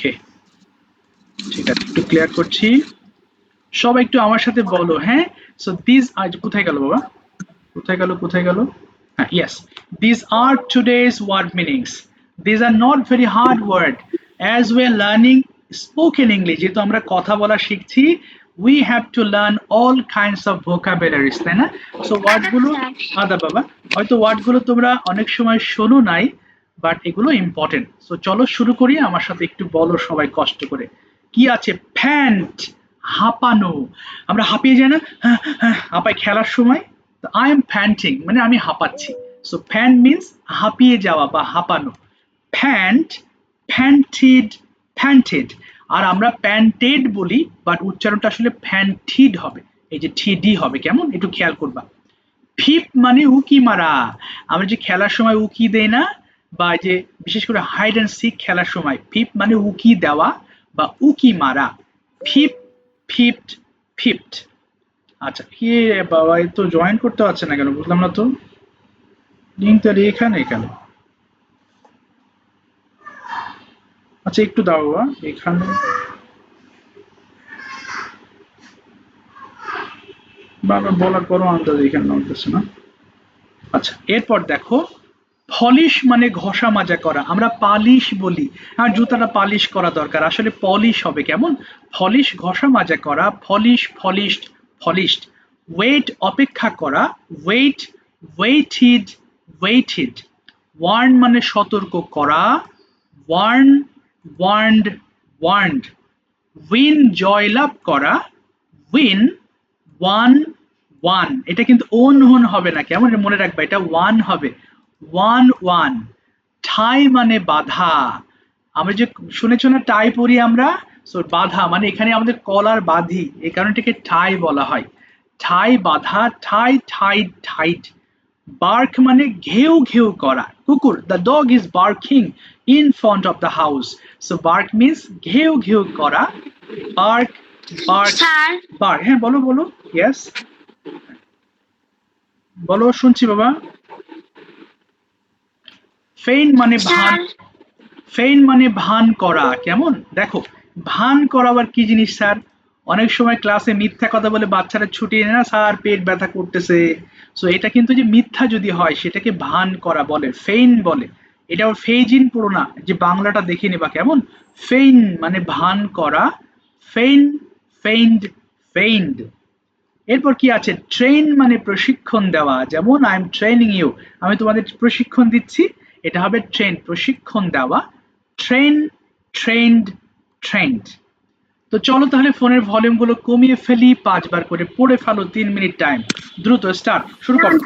ওকে, ঠিক আছে, একটু ক্লিয়ার করছি। সবাই একটু আমার সাথে বলো, হ্যাঁ। সো দিস আজ কোথায় গেল বাবা, কোথায় গেল, হ্যাঁ, yes, this are today's word meanings. This are not very hard word as we are learning spoken English. যেহেতু আমরা কথা বলা শিখছি, we have to learn all kinds of vocabularies, তাই না? সো ওয়ার্ডগুলো আদা বাবা, হয়তো ওয়ার্ডগুলো তোমরা অনেক সময় শোনো নাই, বাট এগুলো ইম্পর্টেন্ট। সো চলো শুরু করি, আমার সাথে একটু বলো সবাই কষ্ট করে। কি আছে? ফ্যান্ট, হাঁপানো। আমরা হাঁপিয়ে যাই না, হাঁপাই খেলার সময়। আই এম ফ্যান্টিং মানে আমি হাঁপাচ্ছি। সো ফ্যান্ট মিন্স হাঁপিয়ে যাওয়া বা হাঁপানো। ফ্যান্ট, ফ্যান্টিড, ফ্যান্টেড। আর আমরা প্যান্টেড বলি, বাট উচ্চারণটা আসলে ফ্যান্টিড হবে, এই যে ঠিডি হবে, কেমন একটু খেয়াল করবা। ফিপ মানে উকি মারা। আমরা যে খেলার সময় উকি দেই না, বা যে বিশেষ করে হাইড অ্যান্ড সিক খেলার সময় ফিপ মানে উকি দেওয়া বা উকি মারা। ফিপ, ফিফট, ফিফট। আচ্ছা, কি বাবা, এই তো জয়েন করতে পারছে না কেন, বুঝলাম না তো। লিঙ্কটা এখানে কেন? আচ্ছা একটু দাও বাবা, এখানে বাবা বলার পরও আন্দাজ এখানে নামতেছে না। আচ্ছা, এরপর দেখো, পলিশ মানে ঘষা মাজা করা। আমরা পালিশ বলি, আর জুতাটা পালিশ করা দরকার, আসলে পলিশ হবে, কেমন? পলিশ ঘষা মাজা করা, পলিশ, পলিশড, পলিশড। ওয়েট অপেক্ষা করা, ওয়েট, ওয়েটিড, ওয়েটিড। ওয়ার্ন মানে সতর্ক করা, ওয়ার্ন, ওয়ার্নড, ওয়ার্নড। উইন জয়লাভ করা, উইন, ওয়ান, ওয়ান। এটা কিন্তু ওন হন হবে না, কেমন মনে রাখবা, এটা ওয়ান হবে, ওয়ান, ওয়ান। ঠাই মানে বাধা। আমরা যে শুনেছ না টাই পরি আমরা, সো বাধা মানে এখানে আমাদের কলার বাঁধি, এই কারণে এটাকে ঠাই বলা হয়। ঠাই বাধা, ঠাই, ঠাইড, ঠাইট। বার্ক মানে ঘেউ ঘেউ করা, কুকুর, the dog is barking in front of the house. So bark means ঘেউ ঘেউ করা। Bark, bark, bark. হ্যাঁ বলো বলো, ইয়েস বলো, শুনছি বাবা। ফেইন মানে ভান, ফেইন মানে ভান করা, কেমন? দেখো, ভান করা আবার কি জিনিস স্যার? অনেক সময় ক্লাসে মিথ্যা কথা বলে বাচ্চারা ছুটিয়ে নেয় না, স্যার পেট ব্যথা করতেছে। সো এটা কিন্তু যে মিথ্যা যদি হয় সেটাকে ভান করা বলে, ফেইন বলে। এটা আবার ফেইজিন পুরো না, যে বাংলাটা দেখে নেবা, কেমন? ফেইন মানে ভান করা, ফেইন, ফেইন্ড, ফেইন্ড। এরপর কি আছে? ট্রেন মানে প্রশিক্ষণ দেওয়া, যেমন আই এম ট্রেনিং ইউ, আমি তোমাদের প্রশিক্ষণ দিচ্ছি, এটা হবে ট্রেন, প্রশিক্ষণ দেওয়া। Train, trend, trend. তো চলো তাহলে ফোনের ভলিউম গুলো কমিয়ে ফেলি, 5 বার করে পড়ে ফেলো, 3 মিনিট টাইম, দ্রুত স্টার্ট, শুরু করো।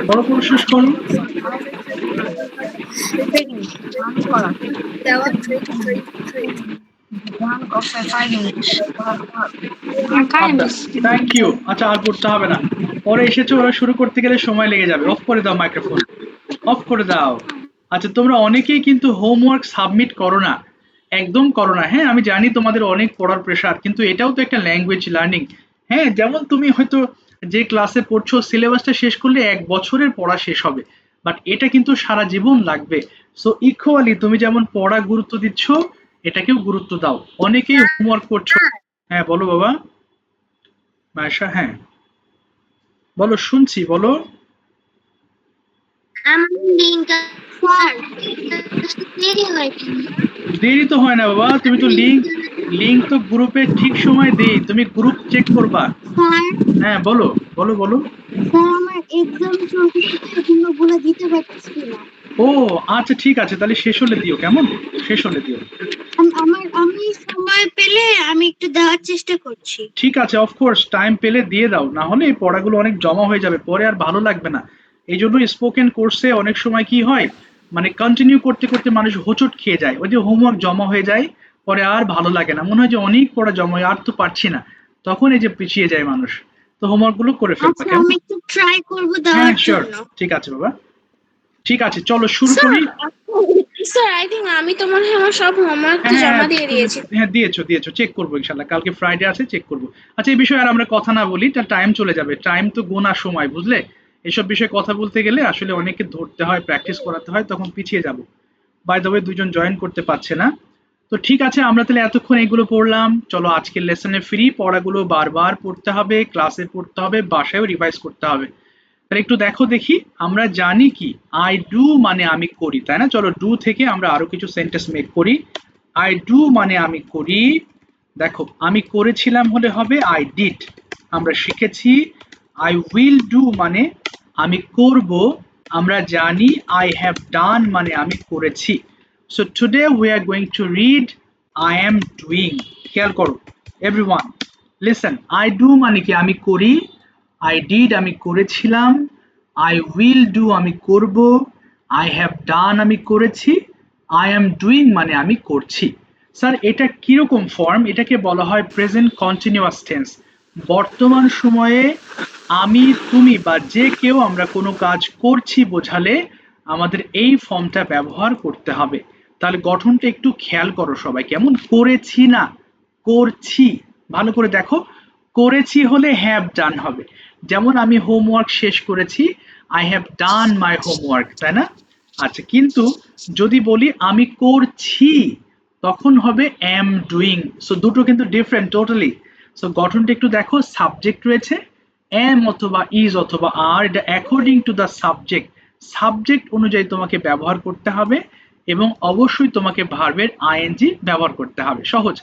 বড় করে শেষ করো। Thank you. আচ্ছা আর করতে হবে না, পরে এসেছো, ওরা শুরু করতে গেলে সময় লেগে যাবে। অফ করে দাও মাইক্রোফোন, অফ করে দাও। আচ্ছা তোমরা অনেকেই কিন্তু হোমওয়ার্ক সাবমিট করো না, একদম করো না। হ্যাঁ আমি জানি তোমাদের অনেক পড়ার প্রেশার, কিন্তু এটাও তো একটা ল্যাঙ্গুয়েজ লার্নিং। হ্যাঁ যেমন তুমি হয়তো যে ক্লাসে পড়ছো সিলেবাসটা শেষ করলে 1 বছরের পড়া শেষ হবে, বাট এটা কিন্তু সারা জীবন লাগবে। সো ইকুয়ালি তুমি যেমন পড়া গুরুত্ব দিচ্ছ, এটাকেও গুরুত্ব দাও। অনেকেই হোমওয়ার্ক করছো। হ্যাঁ বলো বাবা মায়েশা। হ্যাঁ বলো, শুনছি, বলো। দেরি তো হয় না বাবা, তুমি তো লিংক লিংক তো গ্রুপে ঠিক সময় দেই, তুমি গ্রুপ চেক করবা। হ্যাঁ বলো বলো বলো। আমার এক্সাম চলতেছে তো এজন্য বলে দিতে পারতেছি না। ও আচ্ছা ঠিক আছে, তাহলে শেষ হলে দিও, কেমন? শেষ হলে দিও। আমি সময় পেলে আমি একটু দেওয়ার চেষ্টা করছি। ঠিক আছে, অফকোর্স টাইম পেলে দিয়ে দাও, না হলে এই পড়াগুলো অনেক জমা হয়ে যাবে, পরে আর ভালো লাগবে না। এই জন্য স্পোকেন কোর্সে অনেক সময় কি হয়, মানে কন্টিনিউ করতে করতে মানুষ হোঁচট খেয়ে যায়, ওই যে হোমওয়ার্ক জমা হয়ে যায়, পরে আর ভালো লাগে না, মনে হয় যে অনেক পড়া জমা হয়, আর তো পারছি না, তখন এই যে পিছিয়ে যায় মানুষ। তো হোমওয়ার্ক গুলো করে ফেলবা, আচ্ছা কেমন? আমি একটু ট্রাই করব হ্যাঁ দেওয়ার শিওর, জন্য। ঠিক আছে বাবা, ঠিক আছে চলো শুরু করি। স্যার আই থিংক আমি তো মনে হয় আমার সব হোমওয়ার্ক তো জমা দিয়ে দিয়েছি। হ্যাঁ দিয়েছো দিয়েছো, চেক করবো ইনশাল্লাহ, কালকে ফ্রাইডে আছে, চেক করবো। আচ্ছা এই বিষয়ে আর আমরা কথা না বলি, তার টাইম চলে যাবে, টাইম তো গোনা সময়, বুঝলে? এসব বিষয়ে কথা বলতে গেলে আসলে অনেককে ধরতে হয়, প্র্যাকটিস করাতে হয়, তখন পিছিয়ে যাব। বাই দ্য ওয়ে দুজন জয়েন করতে পারছে না। তো ঠিক আছে, আমরা তাহলে এতক্ষণ এগুলো পড়লাম, চলো আজকের লেসনে ফ্রি। পড়াগুলো বারবার পড়তে হবে, ক্লাসে পড়তে হবে, বাসায়ও রিভাইজ করতে হবে। তাহলে একটু দেখো দেখি, আমরা জানি কি আই ডু মানে আমি করি, তাই না? চলো ডু থেকে আমরা আরো কিছু সেন্টেন্স মেক করি। আই ডু মানে আমি করি। দেখো আমি করেছিলাম হলে হবে আই ডিড। আমরা শিখেছি আই উইল ডু মানে আমি করব। আমরা জানি আই হ্যাভ ডান মানে আমি করেছি। So today we are going to read I am doing. খেয়াল করো এভরিওয়ান, লিসেন। আই ডু মানে কি আমি করি, আই ডিড আমি করেছিলাম, আই উইল ডু আমি করব, আই হ্যাভ ডান আমি করেছি, আই এম ডুইং মানে আমি করছি। স্যার এটা কিরকম ফর্ম? এটাকে বলা হয় প্রেজেন্ট কন্টিনিউয়াস টেন্স। বর্তমান সময়ে আমি তুমি বা যে কেউ আমরা কোনো কাজ করছি বোঝালে আমাদের এই ফর্মটা ব্যবহার করতে হবে। তাহলে গঠনটা একটু খেয়াল করো সবাই, কেমন? করেছি না করছি, ভালো করে দেখো। করেছি হলে হ্যাভ ডান হবে, যেমন আমি হোমওয়ার্ক শেষ করেছি, I have done my homework, তাই না? আচ্ছা কিন্তু যদি বলি আমি করছি, তখন হবে এম ডুইং। সো দুটো কিন্তু ডিফারেন্ট টোটালি। সো গঠনটা একটু দেখো, সাবজেক্ট রয়েছে এম অথবা ইজ অথবা আর, এটা according to the subject, subject অনুযায়ী তোমাকে ব্যবহার করতে হবে, এবং অবশ্যই তোমাকে ভার্বের আইএনজি ব্যবহার করতে হবে। সহজ।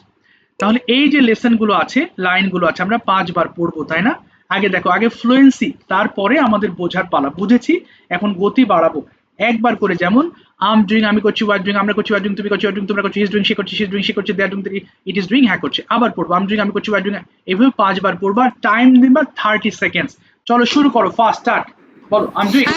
তাহলে এই যে লেসন গুলো আছে, লাইনগুলো আছে, আমরা 5 বার পড়বো, তাই না? আগে দেখো, আগে ফ্লুয়েন্সি, তারপরে আমাদের বোঝার পালা। বুঝেছি, এখন গতি বাড়াবো একবার করে। যেমন আম ডুইং আমি করছি, ওয়ার ডুইং আমরা করছি, ওয়ার ডুইং তুমি করছি, ওয়ার ডুইং তোমরা করছি, ইজ ডুইং সে করছে, সি ডুইং সে করছে, they are doing it is doing হ্যাঁ করছে। আবার পড়বো আম ডুইং আমি করছি, ওয়ার ডুইং, এভাবে 5 বার পড়বা। টাইম দিবা 30 সেকেন্ডস। চলো শুরু করো, ফার্স্ট স্টার্ট, বলো I'm doing.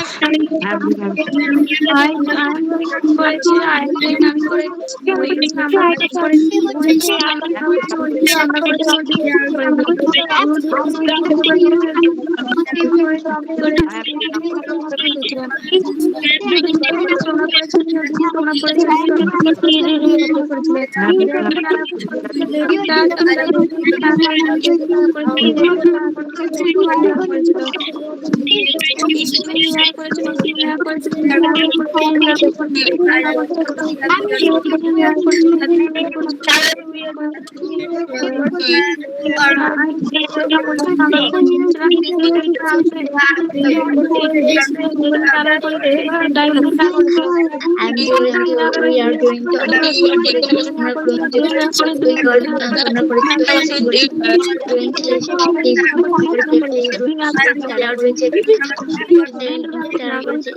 We are going to আমরা going to দুই বার আমরা করেছি going to তারা রয়েছে তারা রয়েছে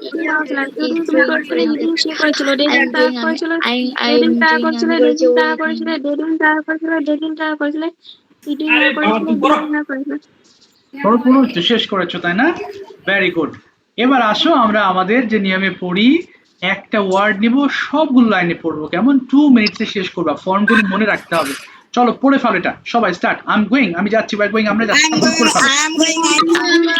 পুরো শেষ করেছো তাই না? Very good. এবার আসো আমরা আমাদের যে নিয়মে পড়ি, একটা ওয়ার্ড নিব, সবগুলো লাইনে পড়বো, কেমন 2 মিনিটসে শেষ করবা, ফর্মগুলো মনে রাখতে হবে। চলো পড়ে ফেলো এটা, সবাই স্টার্ট। আই এম গোয়িং, আমি যাচ্ছি, বাই গোয়িং, আমরা যাচ্ছি, পড়ে ফেলো। তোমরা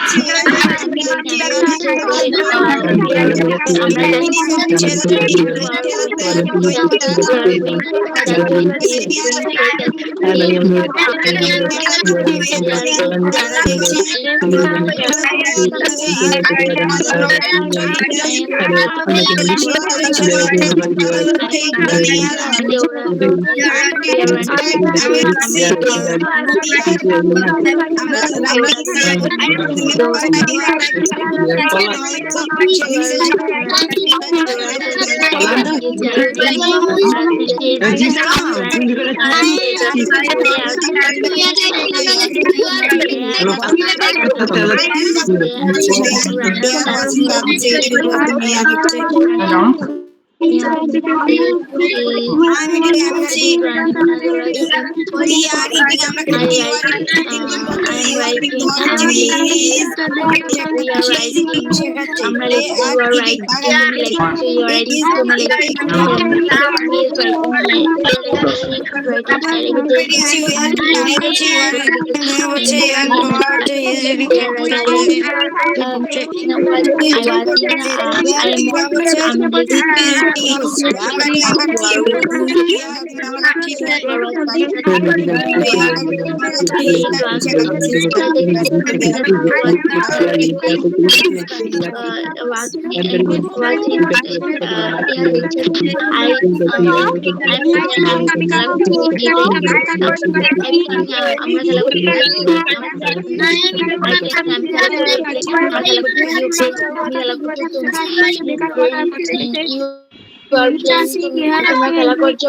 খেলা করছো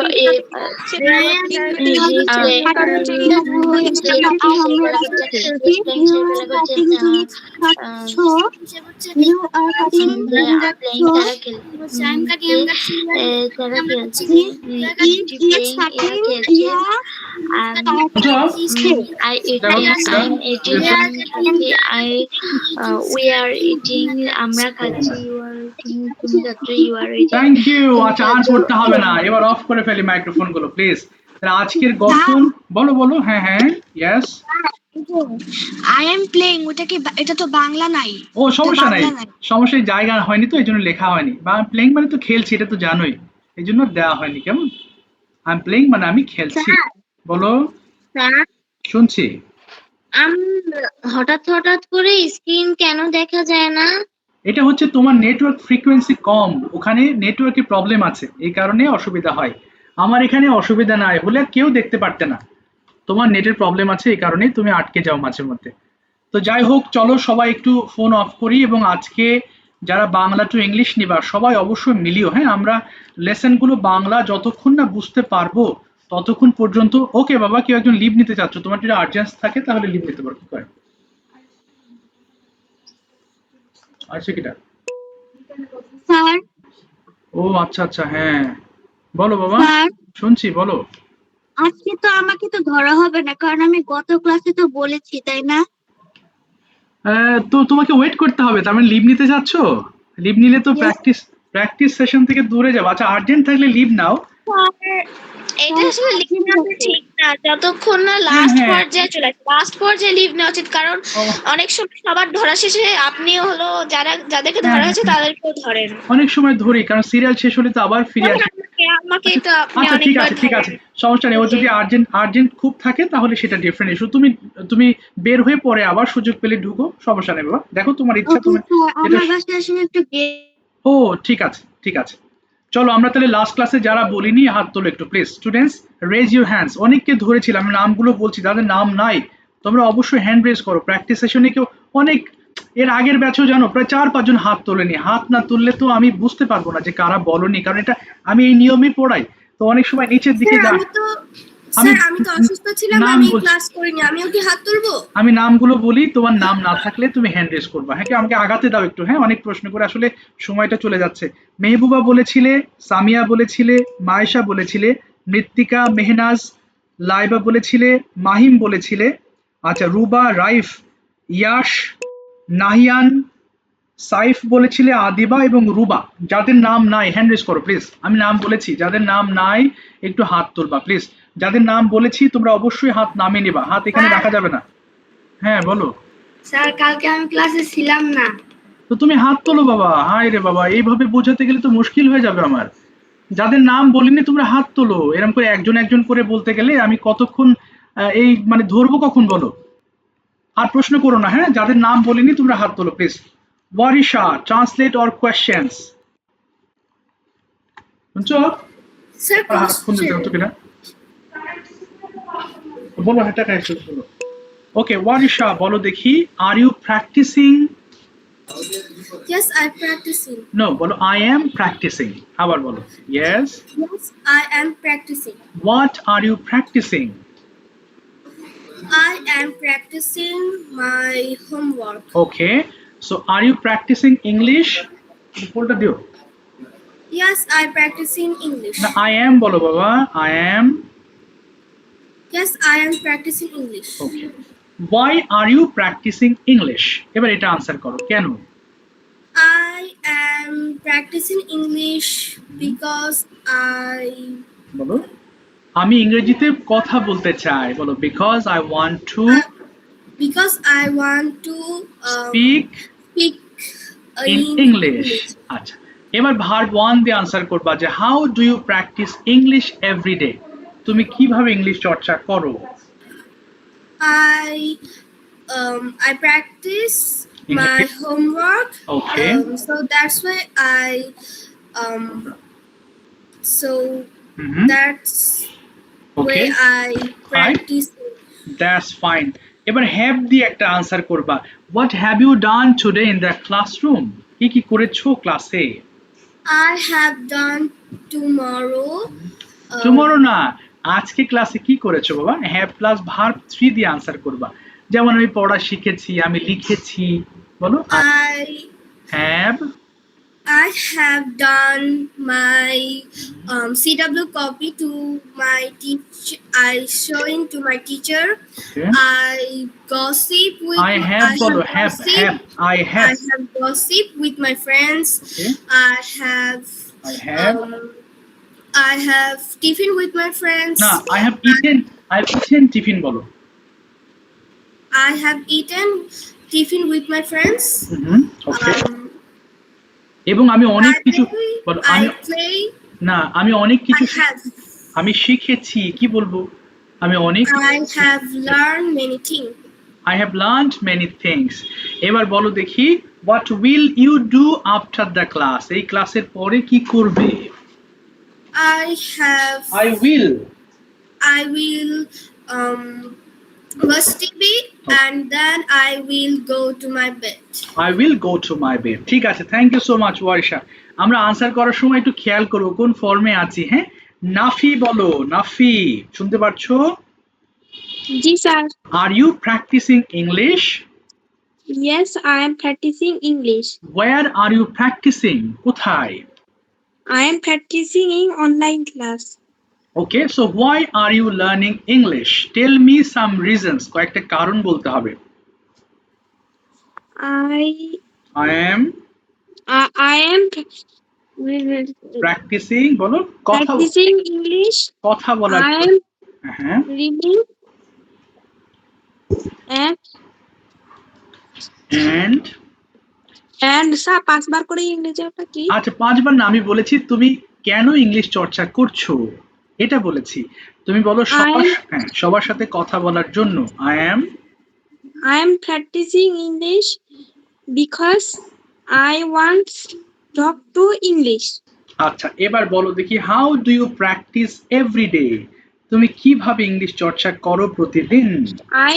আমরা খাচ্ছি। Thank you. আচ্ছা আর পড়তে হবে না, এবার অফ করে ফেলি মাইক্রোফোন গুলো প্লিজ। আজকের গঠন বলো বলো। হ্যাঁ হ্যাঁ ইয়েস। আই এম প্লেইং, ওটা কি, এটা তো বাংলা নাই। ও সমস্যা নাই, সমস্যা, জায়গা হয়নি তো এই জন্য লেখা হয়নি। বা প্লেইং মানে তো খেলছি, এটা তো জানোই, এই জন্য দেওয়া হয়নি। কেমন? আই এম প্লেইং মানে আমি খেলছি। বলো। শুনছি। হঠাৎ হঠাৎ করে স্ক্রিন কেন দেখা যায় না? এটা হচ্ছে তোমার নেটওয়ার্ক ফ্রিকোয়েন্সি কম, ওখানে নেটওয়ার্কের প্রবলেম আছে, এই কারণে অসুবিধা হয়। আমার এখানে অসুবিধা নাই বলে কেউ দেখতে পারতে না, তোমার নেটের প্রবলেম আছে, এই কারণেই তুমি আটকে যাও মাঝে মধ্যে। তো যাই হোক, চলো সবাই একটু ফোন অফ করি, এবং আজকে যারা বাংলা টু ইংলিশ নিবা সবাই অবশ্যই মিলিও। হ্যাঁ, আমরা লেসনগুলো বাংলা যতক্ষণ না বুঝতে পারবো ততক্ষণ পর্যন্ত। ওকে বাবা, কেউ একজন লিভ নিতে চাচ্ছ, তোমার যদি আর্জেন্স থাকে তাহলে লিভ নিতে পারো। কি করে আছে কিটা? স্যার। ও আচ্ছা আচ্ছা, হ্যাঁ বলো বাবা। স্যার শুনছি, বলো। আজকে তো আমাকে তো ধরা হবে না, কারণ আমি গত ক্লাসে তো বলেছি, তাই না? তো তোমাকে ওয়েট করতে হবে, তার মানে লিভ নিতে চাচ্ছ? লিভ নিলে তো প্র্যাকটিস সেশন থেকে দূরে যাবো। আচ্ছা আর্জেন্ট থাকলে লিভ নাও। এটা আসলে লিভ নেওয়া ঠিক না, যতক্ষণ না লাস্ট পর্যায়ে চলে আসে। লাস্ট পর্যায়ে লিভ নেওয়া উচিত, কারণ অনেক সময় সবার ধরা শেষে আপনি হলো যাদেরকে ধরা হয়েছে তাদেরকেও ধরেন। অনেক সময় ধরি, কারণ সিরিয়াল শেষ হলে তো আবার ফিরে আসে। আমাকে তো আপনি আচ্ছা ঠিক অনেকবার আছে ঠিক আছে, সমস্যা নেই। ও যদি আর্জেন্ট খুব থাকে তাহলে সেটা ডিফারেন্ট ইস্যু। তুমি বের হয়ে পরে আবার সুযোগ পেলে ঢুকো, সমস্যা নেই বাবা। দেখো তোমার ইচ্ছা, তুমি আমার বাসায় আসলে একটু ও ঠিক আছে ঠিক আছে, চলো আমরা তাহলে লাস্ট ক্লাসে যারা বলিনি হাত তোলো একটু please. Students raise your hands. অনেককে ধরেছিলাম, আমি নামগুলো বলছি, যাদের নাম নাই তোমরা অবশ্যই হ্যান্ড রেজ করো। প্র্যাকটিস সেশনে কেউ অনেক এর আগের ব্যাচেও জানো প্রায় 4-5 জন হাত তোলেনি। হাত না তুললে তো আমি বুঝতে পারবো না যে কারা বলনি, কারণ এটা আমি এই নিয়মই পড়াই। তো অনেক সময় নিচের দিকে স্যার আমি তো অসুস্থ ছিলাম, নাম আমি বলছি, ক্লাস করিনি, আমিও কি হাত তুলবো? আমি নামগুলো বলি, তোমার নাম না থাকলে তুমি হ্যান্ড রেজ করবা। হ্যাঁ, কি আমাকে আগাতে দাও একটু। হ্যাঁ, অনেক প্রশ্ন করে আসলে সময়টা চলে যাচ্ছে। মেহবুবা বলেছিলে, সামিয়া বলেছিলে, মায়েশা বলেছিলে, মৃত্তিকা, মেহনাজ, লাইবা বলেছিলে, মাহিম বলেছিলে, আচ্ছা রুবা, রাইফ, ইয়াশ, নাহিয়ান, সাইফ বলেছিলে, আদিবা এবং রুবা। যাদের নাম নাই হ্যান্ড রেজ করো প্লিজ। আমি নাম বলেছি, যাদের নাম নাই একটু হাত তুলবা প্লিজ। যাদের নাম বলেছি তোমরা অবশ্যই হাত নামিয়ে নিবা, হাত এখানে রাখা যাবে না। হ্যাঁ বলো। স্যার কালকে আমি ক্লাসে ছিলাম না। তো তুমি হাত তোলো বাবা। হায় রে বাবা, এইভাবে বোঝাতে গেলে তো মুশকিল হয়ে যাবে আমার। যাদের নাম বলিনি তোমরা হাত তোলো। এরকম করে একজন একজন করে বলতে গেলে আমি কতক্ষণ এই মানে ধরবো কখন বলো। আর প্রশ্ন করো না। হ্যাঁ, যাদের নাম বলিনি তোমরা হাত তোলো please. Warisha, translate or questions. শুনছো? স্যার আর হাত ফোন দিতে কোশ্চেন। হতো কিনা বলো। হ্যাঁ টাকা এসে বলো। ওকে ওয়ারিশা বলো দেখি, are you practicing? Yes, I practicing. No, বলো আই এম প্র্যাকটিসিং। আবার বলো yes. Yes, I am practicing. What are you practicing? I am practicing my homework. Okay, so are you practicing English? বলটা দিও Yes, I practicing English. না, I am বলো বাবা। I am. Yes, I am practicing English. Okay, why are you practicing English? এবার এটা answer করো, কেন? I am practicing English because বলো আমি ইংরেজিতে কথা বলতে চাই। বলো because I want to I want to speak speak in English. আচ্ছা, এবার ভার্ব 1 দিয়ে আনসার করবা যে how do you practice English every day? তুমি কিভাবে ইংলিশ চর্চা করো? I practice my English. homework. Okay. So that's why Mhm. that's Okay, way I practice. that's fine. এবার হ্যাভ দিয়ে একটা আনসার করবা। what have you done today in the classroom? কি কি করেছো ক্লাসে? I have done tomorrow. Tomorrow না, আজকে ক্লাসে কি করেছো বাবা? হ্যাভ প্লাস ভার্ব 3 দিয়ে আনসার করবা। যেমন আমি পড়া শিখেছি, আমি লিখেছি। বলো I have done my CW copy to my teacher. I showing to my teacher. Okay. I gossip with. I have বলো have I have gossip with my friends. Okay. I have tiffin with my friends. না, I have eaten tiffin বলো। I have eaten tiffin with my friends. ওকে, এবং আমি অনেক কিছু বলো। I play. না, আমি অনেক কিছু I have. আমি শিখেছি। কি বলবো? আমি অনেক I have learned many things. I have learned many things. এবার বলো দেখি, what will you do after the class? এই ক্লাসের পরে কি করবে? I will watch TV and then I will go to my bed. I will go to my bed. ঠিক আছে, থ্যাংক ইউ সো মাচ ওয়ারিশা। আমরা আনসার করার সময় একটু খেয়াল করো কোন ফর্মে আছি। হ্যাঁ, নাফি বলো। নাফি, শুনতে পাচ্ছো? জি sir. Are you practicing English? Yes, I am practicing English. Where are you practicing? কোথায়? I am practicing in online class. Okay, so why are you learning English? Tell me some reasons. কয়েকটা কারণ বলতে হবে। I am practicing বলো। কথা practicing English. কথা বলার। I am হ্যাঁ, reading and স্যার 5 বার করে ইংরেজি ওটা কি? আচ্ছা 5 বার না, আমি বলেছি তুমি কেন ইংলিশ চর্চা করছো এটা বলেছি। তুমি বলো সবার সাথে কথা বলার জন্য। I am practicing English because I want talk to English. আচ্ছা এবার বলো দেখি how do you practice everyday, তুমি কিভাবে ইংলিশ চর্চা করো প্রতিদিন? I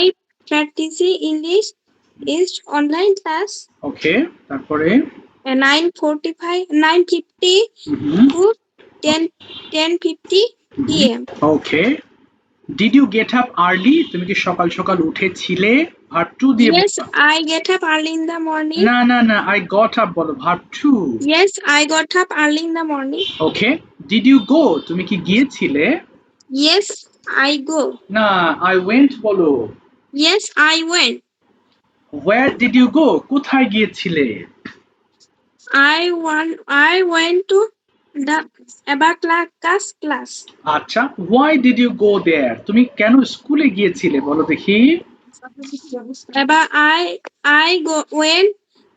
practice English is online class ওকে, তারপরে 9:50 to 10:50 p.m. Okay, did you get up early, তুমি কি সকাল সকাল উঠেছিলে? ভার্ব টু দিয়ে Yes, বলবা। I get up early in the morning. না না না, আই গট আপ বলো, verb two. Yes, I got up early in the morning. Okay, did you go, তুমি কি গিয়েছিলে? Yes, I go. না, আই ওয়েন্ট বলো। Yes, I went. Where did you go, কোথায় গিয়েছিলে? I went to the abacus class. আচ্ছা, why did you go there, তুমি কেন স্কুলে গিয়েছিলে বলো দেখি? I go when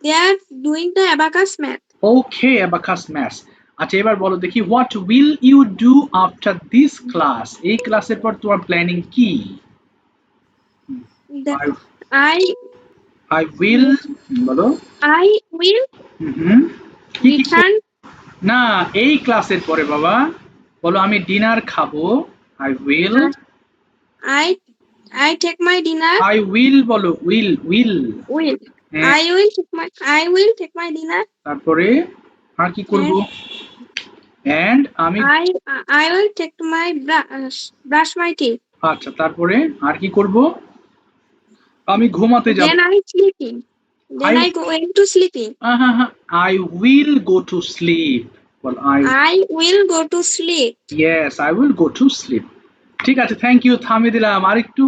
they are doing the abacus math. Okay, abacus maths. আচ্ছা এবার বলো দেখি what will you do after this class, এই ক্লাসের পর তোমার প্ল্যানিং কি? আই উইল বলো। I will কি কি return. না, এই ক্লাসের পরে বাবা বলো আমি ডিনার খাবো। I will. I take my dinner. I will বলো, উইল উইল। Will. হ্যাঁ। I will take my dinner. তারপরে আর কি করব? এন্ড আমি I will take my brush my teeth. আচ্ছা তারপরে আর কি করব? আমি ঘুমাতে যাব। Then I sleeping. Then I going to sleeping. I will go to sleep. Well, I will go to sleep. yes, I will go to sleep. ঠিক আছে, thank you, থামিয়ে দিলাম। আরেকটু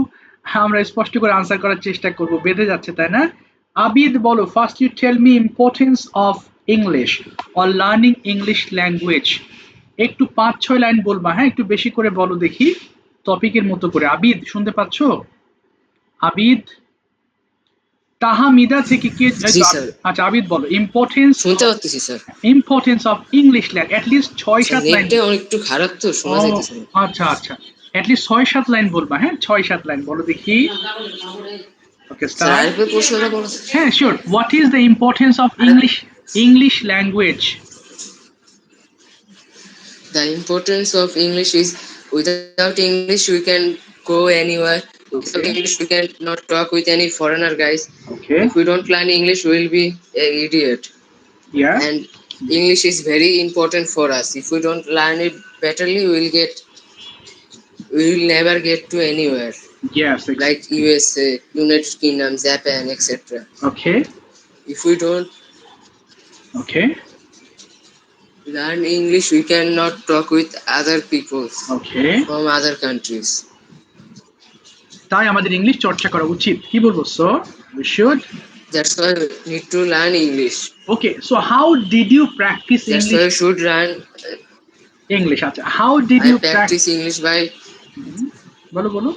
আমরা স্পষ্ট করে আনসার করার চেষ্টা করব, বেঁধে যাচ্ছে তাই না? আবিদ বলো, first you tell me importance of English or learning English language. একটু 5-6 লাইন বলবা, হ্যাঁ একটু বেশি করে বলো দেখি, টপিকের মতো করে। আবিদ শুনতে পাচ্ছো? আবিদ তাহমিদা থেকে কে? জি স্যার। আচ্ছা আবিদ বলো ইম্পর্টেন্স। শুনতে পাচ্ছি sir. Importance of English language, at least 6-7 line. নেটটা একটু খারাপ তো শোনা যাইতেছে না। আচ্ছা আচ্ছা, অ্যাট লিস্ট 6-7 লাইন বলবা, হ্যাঁ 6-7 লাইন বলো দেখি। Okay sir start. আরেকবার প্রশ্নটা বলো। হ্যাঁ sure, what is the importance of English language? The importance of English is without English we can go anywhere. Without English we can not talk with any foreigner guys. Okay, If we don't learn English we will be an idiot. Yeah, And English is very important for us. If we don't learn it betterly we will never get to anywhere. Yes, Like USA, United Kingdom, Japan, etc. Okay If we don't okay learn English we cannot talk with other people okay, from other countries. তাই আমাদের English চর্চা করা উচিত, কি বলবো? So we should. That's why we need to learn English. Okay, so how did you practice That's why English? we should learn. English, আচ্ছা how did I you practice English by বলো বলো।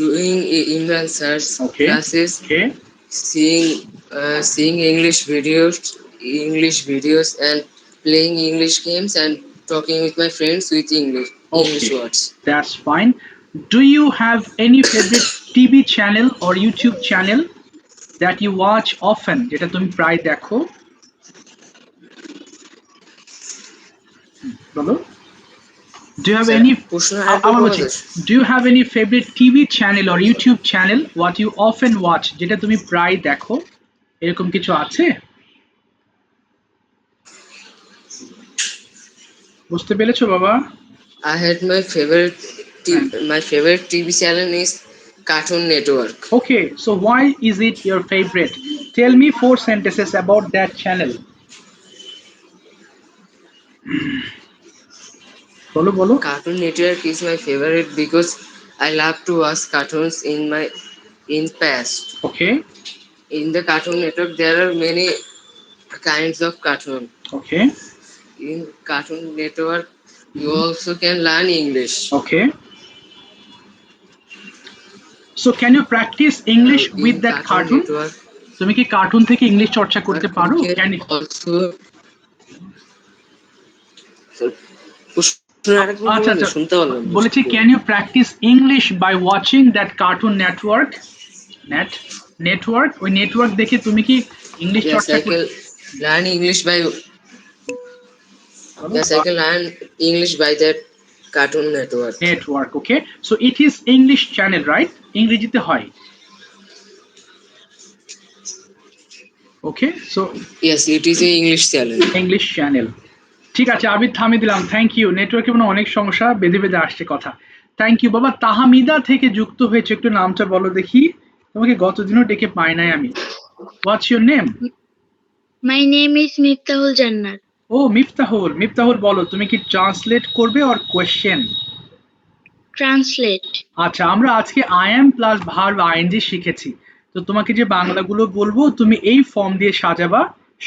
doing Imran sir's Okay. classes, okay seeing English videos and playing English games and talking with my friends with English words. That's fine. Do you have any favorite TV channel or YouTube channel that you watch often, যেটা তুমি প্রায় দেখো? বলো। Do you have Sir, any প্রশ্ন আরেকবার বলো তো। Do you have any favorite TV channel or YouTube channel what you often watch, যেটা তুমি প্রায় দেখো? এরকম কিছু আছে? বুঝতে পেরেছো বাবা? I had my favorite TV channel is Cartoon Network. Okay, so why is it your favorite? Tell me 4 sentences about that channel. বলো বলো। Cartoon Network is my favorite because I love to watch cartoons in past. Okay, In the Cartoon Network there are many kinds of cartoon. okay, In Cartoon Network you also can learn English. okay. So can you practice English In with that cartoon? Network, তুমি কি cartoon থেকে English চর্চা করতে পারো? you Can can you? also আচ্ছা আচ্ছা, বলেছি can you practice English by watching that Cartoon Network? ওই নেটওয়ার্ক দেখে তুমি কি ইংলিশ Yes, চর্চা I করতে? can. learn English by বলো। yes, I can learn English by that Cartoon Network. Network, okay, so it is English channel, right? ইংরেজিতে হয়, okay, so Yes, it is a English channel. English channel. ঠিক আছে, আমি থামিয়ে দিলাম, thank you. নেটওয়ার্কে মনে হয় অনেক সমস্যা, বেঁধে বেঁধে আসছে কথা। থ্যাংক ইউ বাবা। তাহমিদা থেকে যুক্ত হয়েছে, একটু নামটা বলো দেখি, তোমাকে গতদিনও ডেকে পাই নাই আমি। What's your name? My name is Miftahul Jannat. ও মিফতাহুল, মিফতাহুল বলো তুমি কি ট্রান্সলেট করবে অর কোয়েশ্চেন? Translate. আচ্ছা, আমরা আজকে I am plus verb ING শিখেছি, তো তোমাকে যে বাংলাগুলো বলবো তুমি এই ফর্ম দিয়ে সাজাবা,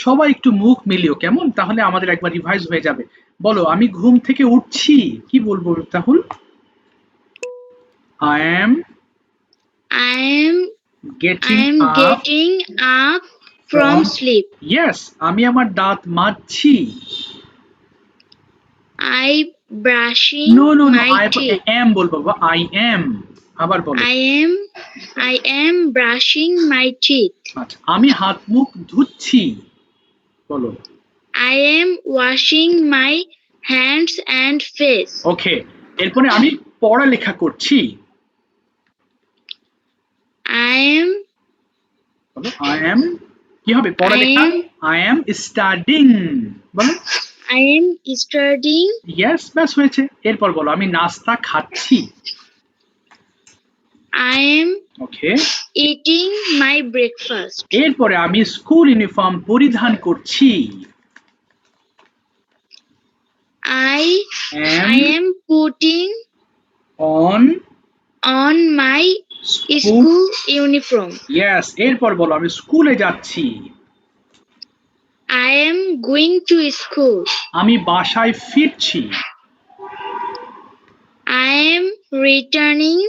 সবাই একটু মুখ মিলিও, কেমন? তাহলে আমাদের একবার রিভাইজ হয়ে যাবে। বলো, আমি ঘুম থেকে উঠছি, কি বলবো Miftahul? I am I am getting up. getting up from sleep. Yes, আমি আমার দাঁত মাজছি। I brushing No, my teeth. I am বলবো বাবা, I am। আবার বলো। I am brushing my teeth. আচ্ছা, আমি হাত মুখ ধুচ্ছি, বলো। I am washing my hands and face. ওকে, এরপরে আমি পড়ালেখা করছি, I am বলো। I am কি হবে পড়ালেখা? I am studying, বলো। I am studying. Yes, ব্যাস হয়েছে। এরপর বলো, আমি নাস্তা খাচ্ছি, I am okay. eating my breakfast. এরপরে আমি স্কুল ইউনিফর্ম পরিধান করছি, I am putting on my school uniform. Yes, এরপর বলো, আমি স্কুলে যাচ্ছি, I am going to school. আমি বাসায় ফিরছি, I am returning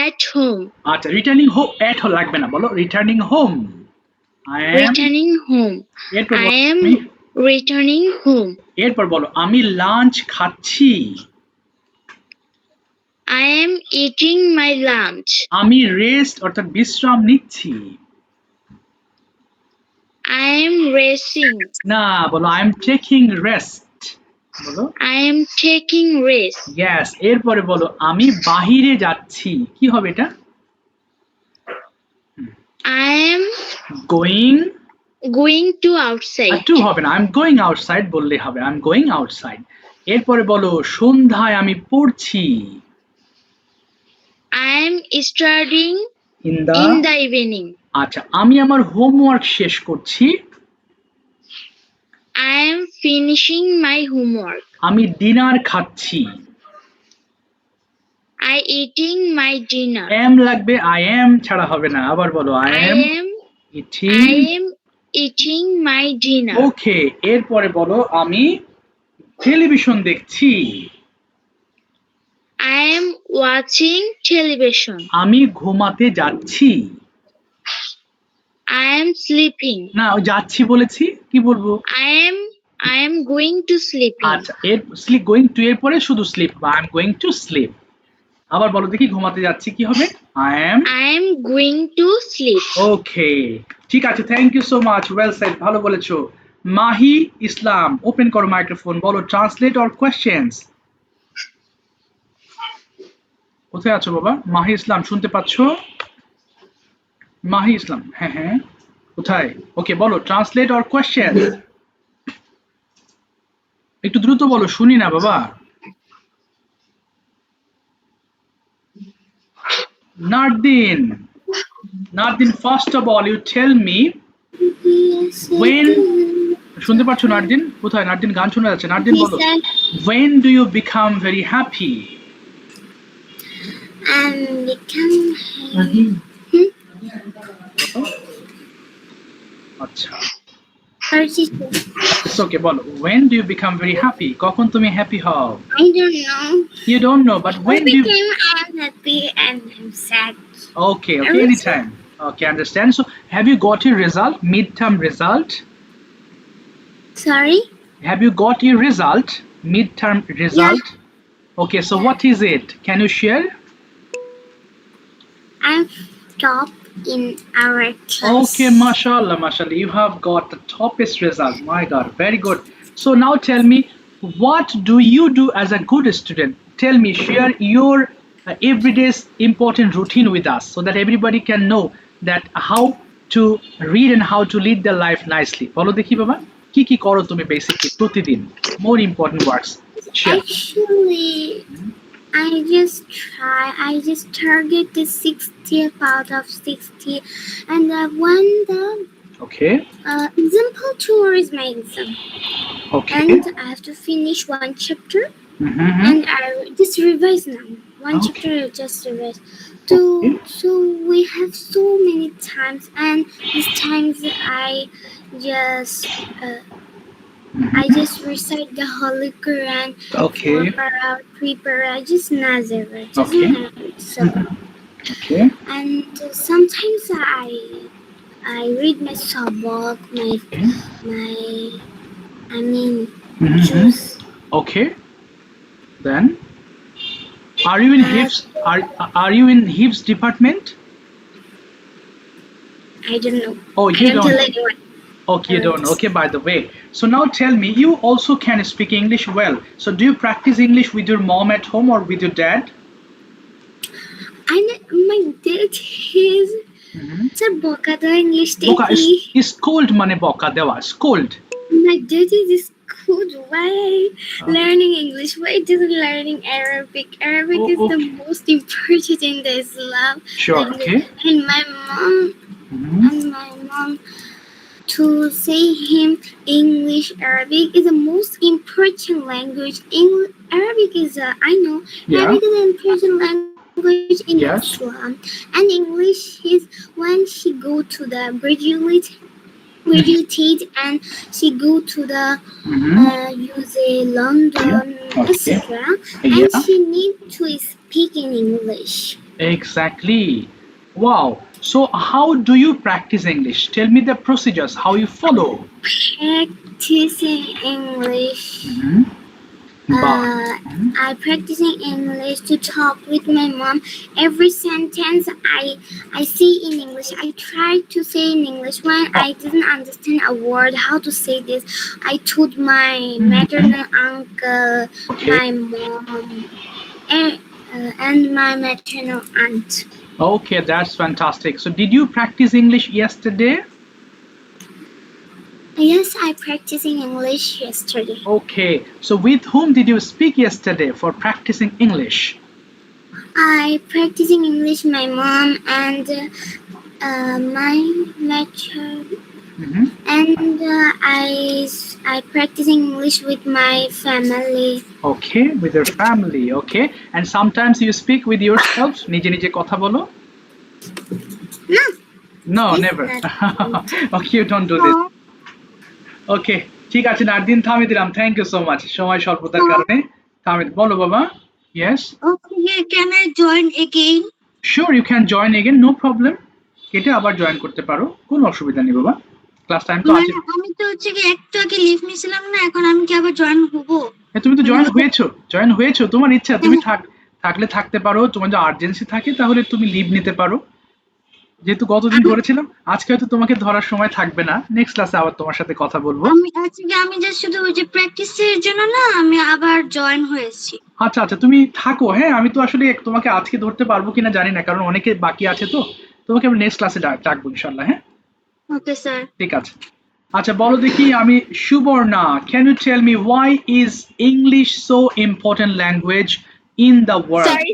at home. আচ্ছা, রিটার্নিং হোম এট লাগবে না, বলো রিটার্নিং হোম। Returning home. এরপর I বলো, am returning home. এরপর বলো, আমি লাঞ্চ খাচ্ছি, I am eating my lunch. আমি রেস্ট অর্থাৎ বিশ্রাম নিচ্ছি, I am resting. না বলো আই এম টেকিং রেস্ট, বলো। I am taking rest. Yes, এরপরে বলো, আমি বাহিরে যাচ্ছি, কি হবে এটা? I am going to outside. To হবে না, আই এম গোয়িং আউটসাইড বললে হবে, আই এম গোয়িং আউটসাইড। এরপরে বলো, সন্ধ্যায় আমি পড়ছি, I am studying in in the evening. আচ্ছা, আমি আমার হোমওয়ার্ক শেষ করছি, I am finishing my homework. আমি ডিনার খাচ্ছি, I eating my dinner. M লাগবে, আই এম ছাড়া হবে না, আবার বলো, I I M am eating. eating my dinner. ওকে, এরপরে বলো, আমি টেলিভিশন দেখছি, I am watching television. আমি ঘুমাতে যাচ্ছি, I am sleeping. না ওই যাচ্ছি বলেছি, কি বলবো? I am going to sleeping. আচ্ছা, এর স্লিপ গোয়িং টু এর পরে শুধু স্লিপ, বা I am going to sleep. আবার বলো দেখি, ঘুমাতে যাচ্ছি কি হবে? I am going to sleep. Okay, ঠিক আছে, thank you so much, well said, ভালো বলেছো। মাহি ইসলাম, ওপেন করো মাইক্রোফোন, বলো ট্রান্সলেট অর কোয়েশ্চেনস। কোথায় আছো বাবা? মাহি ইসলাম, শুনতে পাচ্ছো? মাহি ইসলাম, হ্যাঁ হ্যাঁ, কোথায়? ওকে, বলো ট্রান্সলেট অর কোয়েশ্চেন। একটু দ্রুত বলো, শুনি না বাবা। Nardin, first of all, you tell me when. শুনতে পাচ্ছো নার্দিন? কোথায় নার্দিন? গান শোনা যাচ্ছে, নার্দিন বলো। When do you become very happy? আচ্ছা, it's okay, বলো। When do you become very happy? কখন তুমি হ্যাপি হও? I don't know. You don't know, but when do you? I'm happy and I'm sad. Okay, anytime. Okay, understand. So, have you got your result, midterm result? Sorry? Have you got your result, midterm result? Okay, so what is it? Can you share? I'm top in our class. Okay, mashallah, mashallah. You have got the toppest result. My God, very good. So now tell me, what do you do as a good student? Tell me, share your everyday important routine with us so that everybody can know that how to read and how to lead their life nicely. বলো দেখি বাবা, কি করো তুমি basically প্রতিদিন? More important words. Share. Actually, I just target the 60 out of 60, and when the Okay. example tour is my exam, Okay. and I have to finish one chapter, Mhm. and I just revise now. One Okay. chapter I just revise. Okay. So we have so many times, and these times just I just recite the Holy Quran. Okay. 4 para, 3 para, just Nazareth. Just Okay. so, Okay. and sometimes I read my sabak, I mean Mhm. juice. Okay. Then, are you in Hifz? Are you in Hifz department? I don't know. Oh, I you don't tell don't. anyone. Okay, you don't. Okay, by the way. So now tell me, you also can speak English well. So do you practice English with your mom at home or with your dad? My dad is sir Bokada English Boka Teki. is scold mane boka dewa. Scold. My dad is good. Why learning English? Why doesn't learning Arabic? Arabic Oh, is the okay. most important in the Islam. Sure. Okay. And my Mhm. mom to say him English, Arabic is the most important language. Arabic is I know Yeah. Arabic is an important language in Yes. Islam, and English is when she go to the graduate and she go to the Mhm. use London, Okay. etc. And Yeah. she need to speak in English. Exactly. Wow. So how do you practice English? Tell me the procedures, how you follow. Practicing English. I practicing English to talk with my mom. Every sentence I say in English. I try to say in English. When I didn't understand a word, how to say this, I told my maternal uncle, Okay. my mom, and my maternal aunt. Okay, that's fantastic. So did you practice English yesterday? Yes, I practicing English yesterday. Okay. So with whom did you speak yesterday for practicing English? I practicing English my mom and my maternal. And I practicing English with my family. Okay, with your family. Okay, and sometimes you speak with yourself. নিজে নিজে কথা বলো? No. No, It's never. not. Okay, you don't do this. Okay, ঠিক আছে নারদিন থামিয়ে দিলাম। Thank you so much. সময় স্বল্পতার কারণে থামিয়ে বলো বাবা। Yes. Okay, can I join again? Sure, you can join again. No problem. কেটে আবার জয়েন করতে পারো। কোনো অসুবিধা নেই বাবা। ক্লাস টাইম তো আছে। আমি তো হচ্ছে কি একটু আগে লিভ নিছিলাম না, এখন আমি কি আবার জয়েন হবো? তুমি তো জয়েন হয়েছো তোমার ইচ্ছা, তুমি থাকলে থাকতে পারো, তোমার যদি আর্জেন্সি থাকে তাহলে তুমি লিভ নিতে পারো। যেহেতু গতদিন ধরেছিলাম, আজকে হয়তো তোমাকে ধরার সময় থাকবে না, নেক্সট ক্লাসে আবার তোমার সাথে কথা বলবো। আমি জাস্ট শুধু ওই যে প্র্যাকটিসের জন্য না আমি আবার জয়েন হয়েছি। আচ্ছা আচ্ছা, তুমি থাকো। হ্যাঁ, আমি তো আসলে তোমাকে আজকে ধরতে পারবো কিনা জানি না, কারণ অনেকে বাকি আছে, তো তোমাকে আমি নেক্সট ক্লাসে ডাকবো ইনশাআল্লাহ। হ্যাঁ, ওকে স্যার। ঠিক আছে। আচ্ছা বলো দেখি, আমি Suborna, can you tell me why is English so important language in the world? Sorry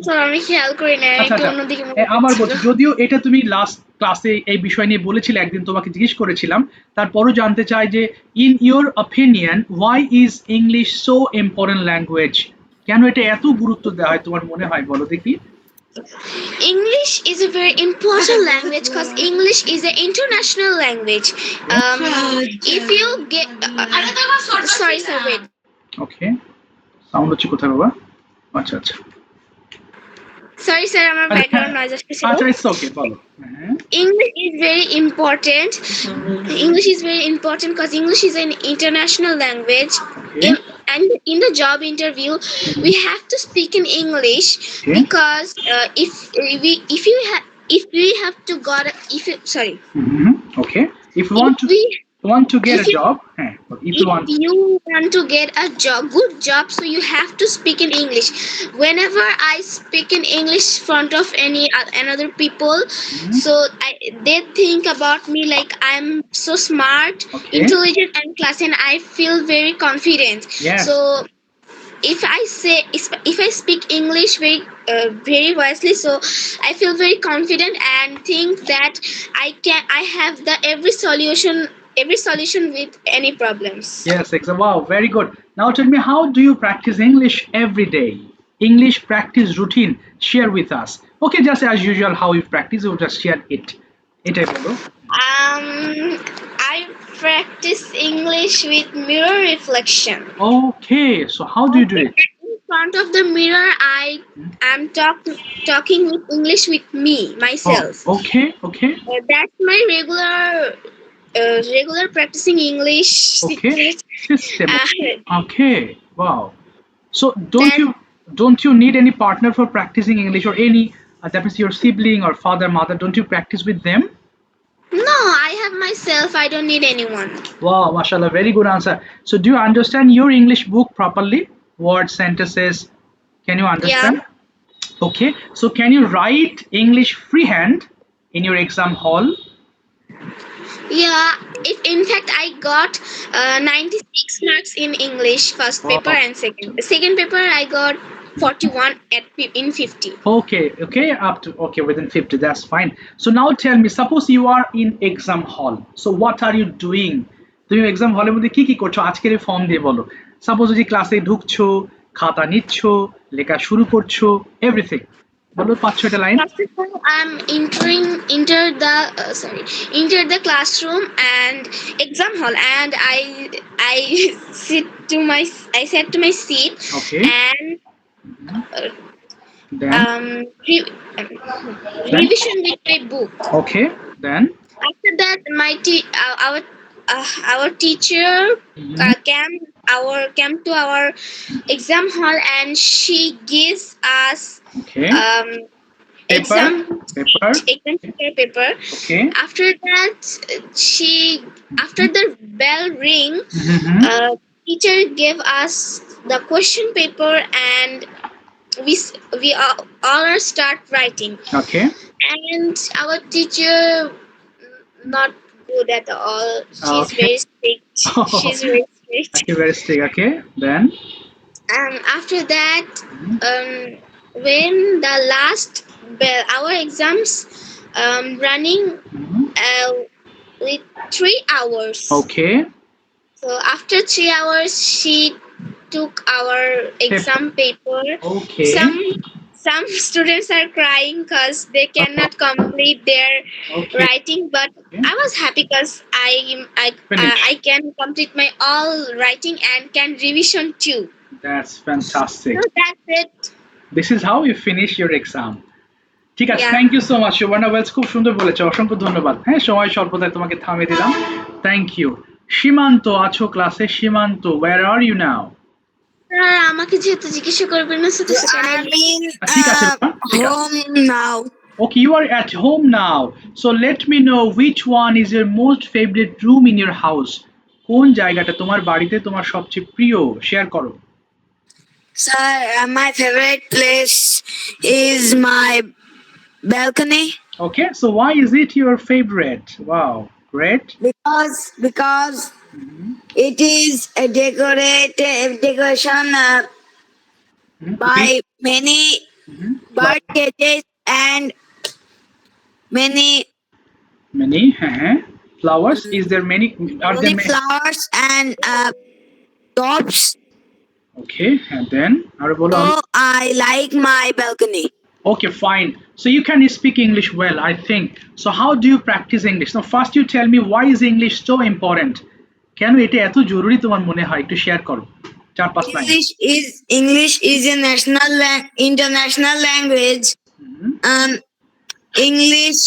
sir আমি খেয়াল করি না, আচ্ছা একটু আচ্ছা, অন্যদিকে আমার বলছি, যদিও এটা তুমি লাস্ট ক্লাসে এই বিষয় নিয়ে বলেছিলে, একদিন তোমাকে জিজ্ঞেস করেছিলাম, তারপরও জানতে চাই যে in your opinion why is English so important language? কেন এটা এত গুরুত্ব দেওয়া হয় তোমার মনে হয়, বলো দেখি। English is a very important language because English is an international language. If you get sorry sir wait. Okay, sound হচ্ছে কোথায় বাবা? আচ্ছা আচ্ছা, Sorry sir, আমার ব্যাকগ্রাউন্ড নয়েজ আসছে। আচ্ছা, ইটস ওকে, বলো। English is very important. English is very important because English is an international language. Okay. And in the job interview, we have to speak in English because if if we have to got if you, sorry Okay. If you if want to get if a you job, if you want. if you want to get a job, good job, so you have to speak in English. Whenever I speak in English front of any another people, so they think about me like I'm so smart, Okay. intelligent, and classy, and I feel very confident. Yes. So if I speak English very wisely, so I feel very confident and think that I have the every solution with any problems. Yes, exactly. Wow, very good. Now tell me, how do you practice English every day? English practice routine. Share with us. Okay, just as usual, how you practice, you just share it. এটাই বলো। I practice English with mirror reflection. Okay, so how do you do it? In front of the mirror, I am talking with English with me myself. Oh, okay, okay, That's my regular practicing English okay. secret. System. Uh, Okay, wow. So Then- don't you need any partner for practicing English, or any that means your sibling or father, mother? Don't you practice with them? no, I have myself. I don't need anyone. Wow, mashallah, very good answer. So do you understand your English book properly? Words, sentences. Can you understand? Okay. So can you write English freehand in your exam hall? Yeah, if in fact I got 96 marks in English first Wow. paper and second paper I got 41 in 50. Okay, okay, up to okay within 50. That's fine. So now tell me, suppose you are in exam hall. So what are you doing? তুমি exam হলের মধ্যে কি কি করছো আজকের এই form দিয়ে বলো। সাপোজ যদি ক্লাসে ঢুকছো, খাতা নিচ্ছো, লেখা শুরু করছো, এভরিথিং বলো 5-6টা line. First of all, I'm enter the classroom and exam hall, and I sat to my seat. Okay. And Then revision with my book. okay, then After that, our teacher came to our exam hall, and she gives us okay, exam paper. paper. Okay. After that, after the bell ring, teacher gave us the question paper, and we all are start writing. Okay. And our teacher not good at all. She's Okay. very strict. She's very strict. Okay, very strict. Okay, then After that, when the last bell, our exams running with 3 hours. okay, So after 3 hours, she took our exam paper. okay, Some students are crying because they cannot complete their okay. writing, but I was happy because Finish. I can complete my all writing and can revision too. That's fantastic. So that's it. This is how you finish your exam. ঠিক আছে, Yeah. Thank you so much Suborna ওয়েলস, খুব সুন্দর বলেছো, অসংখ্য ধন্যবাদ। হ্যাঁ, সময় স্বল্পতায় তোমাকে থামিয়ে দিলাম, থ্যাংক ইউ। সীমান্ত আছো ক্লাসে? Simanta, where are you now? Sir আমাকে যেহেতু জিজ্ঞাসা করবেন না, শুধু ঠিক আছে বাবা, ঠিক আছে। Home now. Okay, you are at home now. So let me know which one is your most favorite room in your house. কোন জায়গাটা তোমার বাড়িতে তোমার সবচেয়ে প্রিয়? শেয়ার করো। Sir, my favorite place is my balcony Okay, so why is it your favorite? Wow, great. because it is a decoration by many bird cages and many Flowers. Is there many? Are there many? flowers and tops. Okay, and then are So I like my balcony. okay, fine. So you can speak English well, I think. So how do you practice English? Now first you tell me, why is English so important? কেন এটা এত জরুরি তোমার মনে হয়? একটু share করো 4-5 line. English is a international language. English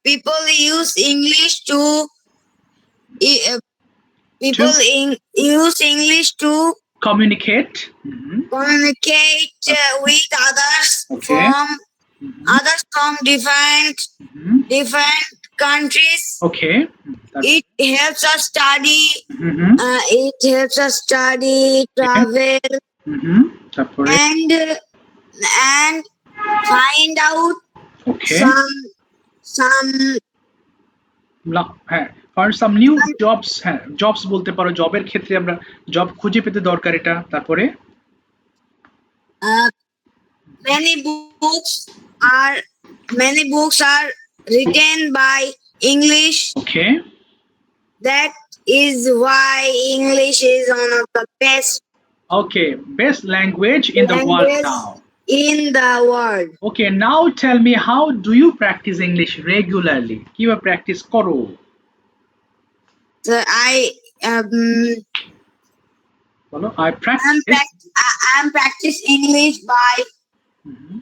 people use English to use English to Communicate. communicate with others Okay. from others from different countries. Okay. It helps us study. Mm-hmm. It helps us study, travel, Mm-hmm. তারপরে and find out okay. some হ্যাঁ, find some new jobs, হ্যাঁ jobs বলতে পারো, জবের ক্ষেত্রে আমরা job খুঁজে পেতে দরকার এটা। তারপরে many books are written by English. okay. That is why English is one of the best Okay, best language in the world language now. in the world. Okay, now tell me, how do you practice English regularly? কিভাবে practice করো? So বলো, I practice. I'm practice English by Mhm.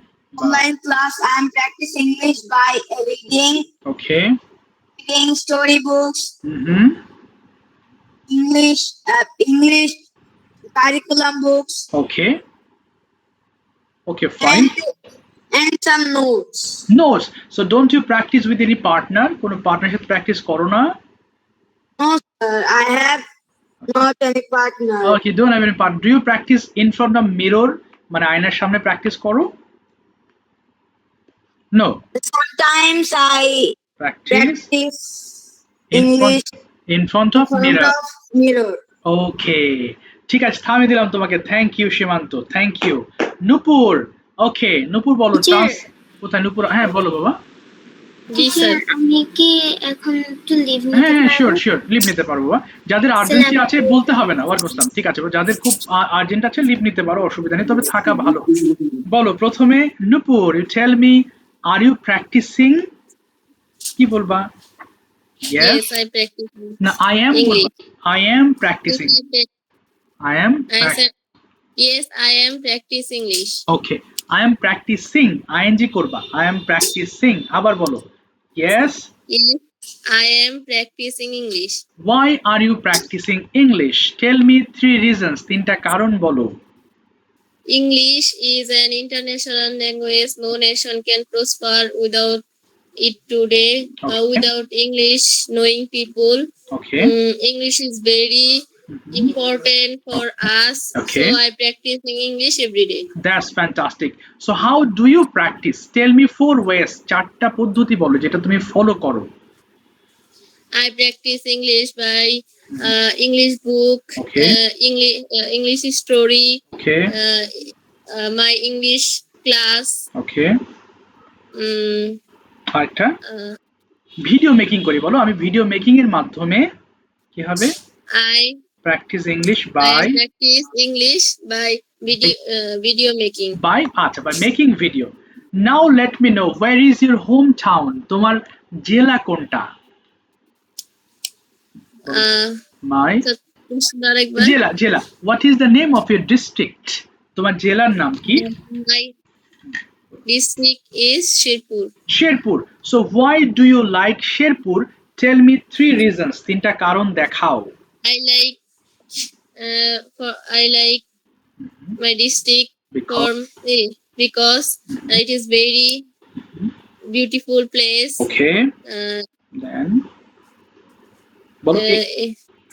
online class. I'm practice English by reading Okay. storybooks, Mm-hmm. English curriculum books, Okay. Okay, fine. and some notes. Notes. So don't you practice with any partner? কোনো partner সাথে practice করো না? No, sir, I have not any partner. Okay, don't have any partner. Do you practice in front of mirror? মানে আয়নার সামনে practice করো? No. Sometimes I Practice practice in English front of in front mirror. of mirror. ওকে, ঠিক আছে, থামিয়ে দিলাম তোমাকে। Thank you সীমান্ত, থ্যাংক ইউ। নূপুর, ওকে নূপুর বলো। Teacher. কোথায় নূপুর? হ্যাঁ বলো বাবা। টিচার আমি কি এখন একটু লিভ নিতে হ্যাঁ হ্যাঁ, শিওর পারবো? শিওর, লিভ নিতে পারবো বাবা। যাদের আর্জেন্সি আছে বলতে হবে না, ওয়ালাইকুম আসসালাম, ঠিক আছে। যাদের খুব আর্জেন্ট আছে লিভ নিতে পারো, অসুবিধা নেই, তবে থাকা ভালো। বলো প্রথমে Nupur, you tell me, are you practicing? কি বলবা? Yes, I practice. না, I am English. I am practicing. I am I said, yes, I am practice English. okay, I am practicing, ing করবা, I am practicing। আবার বলো, yes, Yes, I am practicing English. why are you practicing English? Tell me 3 reasons, তিনটা কারণ বলো। English is an international language. No nation can prosper without it today. Okay. Without English, knowing people. Okay. English is very important for us. Okay. So I practicing English every day. That's fantastic. So how do you practice? Tell me 4 ways, চারটা পদ্ধতি বলো যেটা তুমি follow করো। I practice English by English book, Okay. English story, Okay. my English class. Okay. আরেকটা Uh, video making করি, বলো আমি ভিডিও মেকিং এর মাধ্যমে কি হবে? I practice English by practice English by video making. আচ্ছা, by making video. Now let me know, where is your hometown? তোমার জেলা কোনটা? My So, আরেকবার। জেলা what is the name of your district? তোমার জেলার নাম কি? My district is Sherpur. Sherpur. So why do you like Sherpur? Tell me 3 reasons, তিনটা কারণ দেখাও। I like my district because it is very beautiful place. Okay, then বলো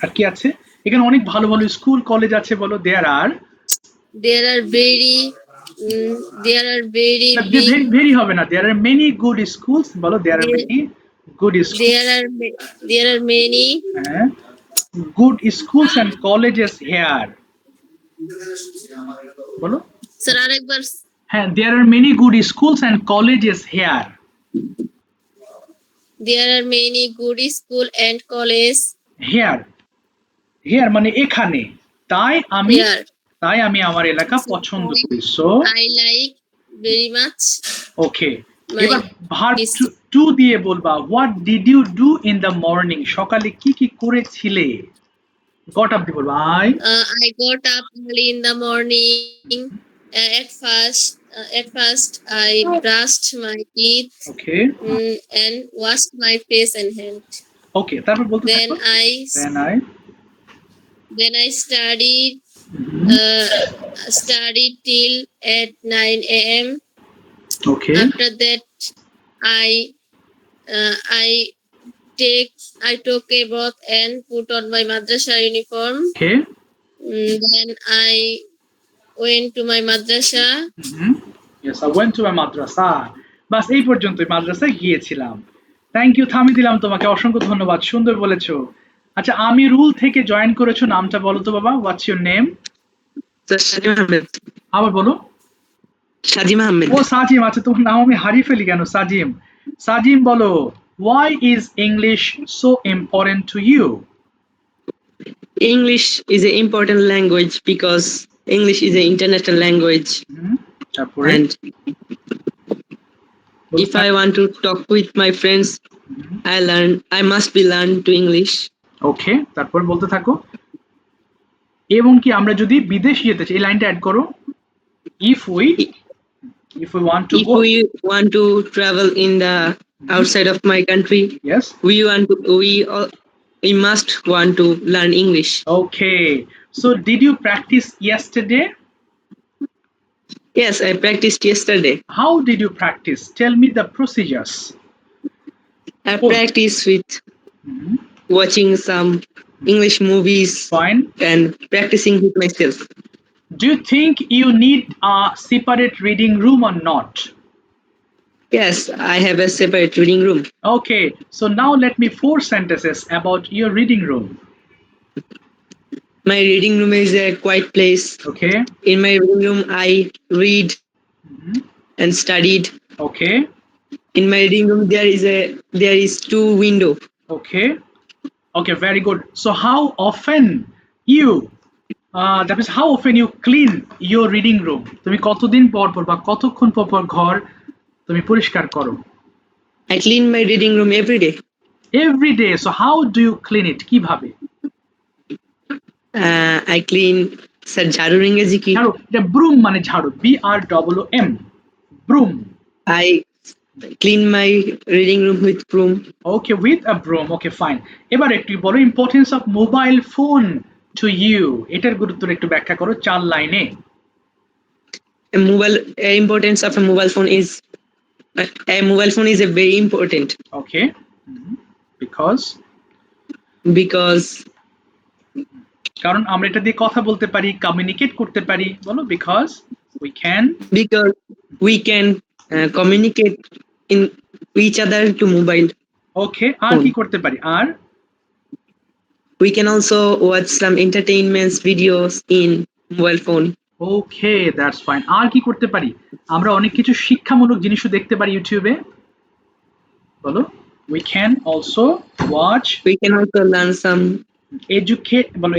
আর কি আছে এখানে? অনেক ভালো ভালো স্কুল কলেজ আছে, বলো। there are very very হবে না, there are many good schools, বলো there are many good schools, there are many good schools and colleges here, বলো স্যার আরেকবার। হ্যাঁ, there are many good schools and colleges here, there are many good school and college here মানে এখানে, তাই here. আমি আমার এলাকা পছন্দ করি। So I like very much. okay, My এবার ভার্ব district. টু দিয়ে বলবা, what did you do in the morning? সকালে কি কি করেছিলে? got up দিয়ে বলবা, I got up early in the morning. At first I brushed my teeth okay, and washed my face and hand. okay, তারপর বলতে Then থাকো। then I studied till at 9 a.m. Okay. After that, I took a bath and put on my madrasa uniform. Okay. Then I went to my madrasa. Yes, I went to my madrasa. বাস এই পর্যন্তই, মাদ্রাসায় গিয়েছিলাম। Thank you, থামিয়ে দিলাম তোমাকে, অসংখ্য ধন্যবাদ, সুন্দর বলেছো। আচ্ছা, আমি রুল থেকে জয়েন করেছো, নামটা বলো তো বাবা, what's your name? Sajim Ahmed. আবার বলো। সাজিম আহমেদ। ও সাজিম, আচ্ছা তোমার নাম আমি হারিয়ে ফেলি কেন, সাজিম। সাজিম বলো, why is English so important to you? English is an important language because English is an international language. তারপরে And if I want to talk with my friends, I must be learn to English. ওকে, তারপর বলতে থাকো। এবং কি আমরা যদি বিদেশ যেতে চাই, এই লাইনটা অ্যাড করো। if we want to If go, we want to travel in the outside of my country, yes, we must want to learn English. okay, so did you practice yesterday? Yes, I practiced yesterday. How did you practice? Tell me the procedures. I practiced with watching some English movies. Fine. And practicing with myself. Do you think you need a separate reading room or not? Yes, I have a separate reading room. Okay, so now let me 4 sentences about your reading room. My reading room is a quiet place. Okay. In my reading room, I read and studied. Okay. In my reading room, there is 2 windows. Okay. Okay, very good. So how often you that is how often you clean your reading room? তুমি কতদিন পর পর বা কতক্ষণ পর পর ঘর তুমি পরিষ্কার করো? I clean my reading room every day. Every day. So how do you clean it? কিভাবে? I clean ঝাড়ু ইংরেজি কি? ঝাড়ু, এটা ব্রুম মানে ঝাড়ু, BROOM, ব্রুম। I clean my reading room with broom. Okay, with a broom. Okay, fine. এবার একটু বলো importance of mobile phone to you, এটার গুরুত্ব একটু ব্যাখ্যা করো 4 লাইনে। Importance of a mobile phone is a very important. Okay. Because কারণ আমরা এটা দিয়ে কথা বলতে পারি, কমিউনিকেট করতে পারি, বলো। because we can communicate in each other to mobile. Okay, আর কি করতে পারি? আর we can also watch some entertainments videos in mobile phone. Okay, that's fine. আর কি করতে পারি? আমরা অনেক কিছু শিক্ষামূলক জিনিসও দেখতে পারি ইউটিউবে, বলো। we can also learn some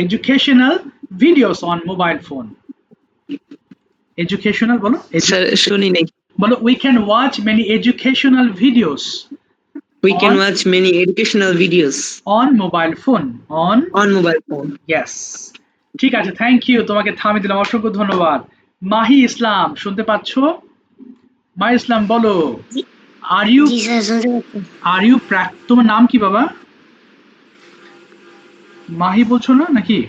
educational videos on mobile phone. Educational বলো। শুনি নাই। বলো, we can watch many educational videos. We can watch many educational videos on mobile phone. On mobile phone. Yes. ঠিক আছে, থ্যাংক ইউ, তোমাকে থামিয়ে দিলাম, অসংখ্য ধন্যবাদ। মাহি ইসলাম, শুনতে পাচ্ছো? মাহি ইসলাম বলো, আর ইউ তোমার নাম কি বাবা? মাহি বলছো না নাকি?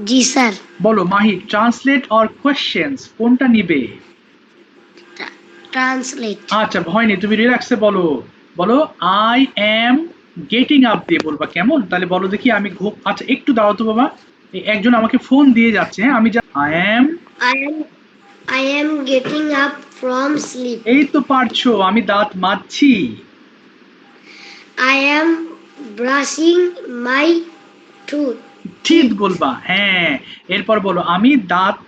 জি স্যার। বলো মাহি, ট্রান্সলেট অর কোয়েশ্চেন্স কোনটা নিবে? ট্রান্সলেট। আচ্ছা, ভয় নেই, তুমি রিল্যাক্সে বলো। বলো, আই এম গেটিং আপ দিয়ে বলবা, কেমন? তাহলে বলো দেখি, আমি ঘুম। আচ্ছা, একটু দাঁড়াও তো বাবা, একজন আমাকে ফোন দিয়ে যাচ্ছে। হ্যাঁ, আমি I am getting up from sleep. এই তো পারছো। আমি দাঁত মাজছি। I am brushing my teeth বলবা। হ্যাঁ, এরপর বলো,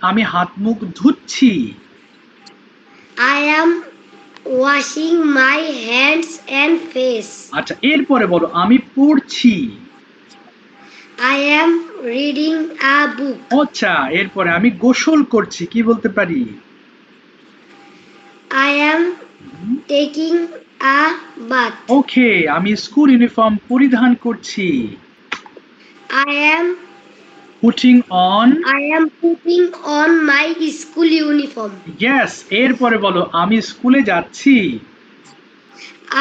আমি হাত মুখ ধুচ্ছি। I am washing my hands and face. আচ্ছা, এরপরে বলো, আমি পড়ছি। I am reading a book. আচ্ছা, এরপরে আমি গোসল করছি, কি বলতে পারি? I am taking a bath. ওকে, আমি স্কুল ইউনিফর্ম পরিধান করছি। I am putting on my school uniform. Yes, এরপরে বলো, আমি স্কুলে যাচ্ছি।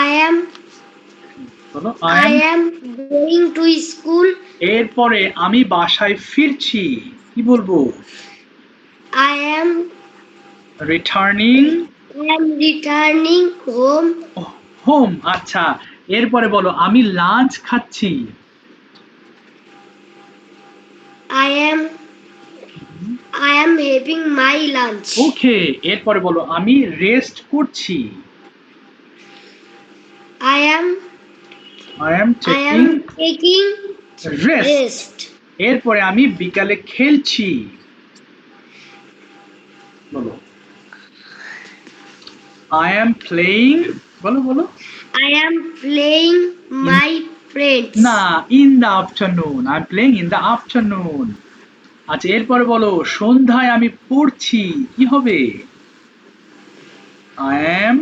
I am going to school. এরপরে আমি বাসায় ফিরছি, কি বলবো? I am returning I am returning home. Home, আচ্ছা। এরপরে বলো আমি লাঞ্চ খাচ্ছি। I am having my lunch. ওকে, এরপরে বলো আমি রেস্ট করছি। I am taking taking rest. rest. এরপরে আমি বিকালে খেলছি। বলো I am playing, বলো বলো। I am playing my friends. না, in the afternoon. I'm playing in the afternoon. আচ্ছা, এরপরে বলো সন্ধ্যায় আমি পড়ছি, কি হবে? I am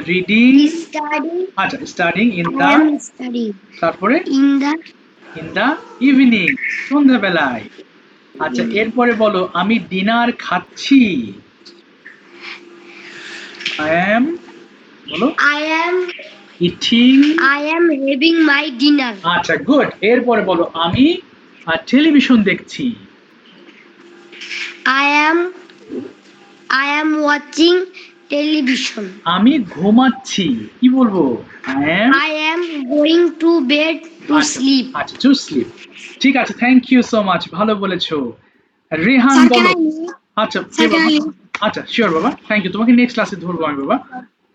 reading, studying. আচ্ছা studying in I the, am studying তারপরে in the evening, সন্ধ্যাবেলায়। আচ্ছা, এরপরে বলো আমি ডিনার খাচ্ছি। বলো I am eating, having my dinner. আচ্ছা গুড। এরপরে বলো আমি টেলিভিশন দেখছি। I am watching television. আমি ঘুমাচ্ছি, কি বলবো? I am going to bed to sleep. আচ্ছা টু স্লিপ। ঠিক আছে, থ্যাংক ইউ সো মাচ, ভালো বলেছো। রেহান Sir, বলো। can I leave? আচ্ছা Sir, can I leave? আচ্ছা শিওর বাবা, থ্যাংক ইউ, তোমাকে নেক্সট ক্লাসে ধরবো আমি বাবা।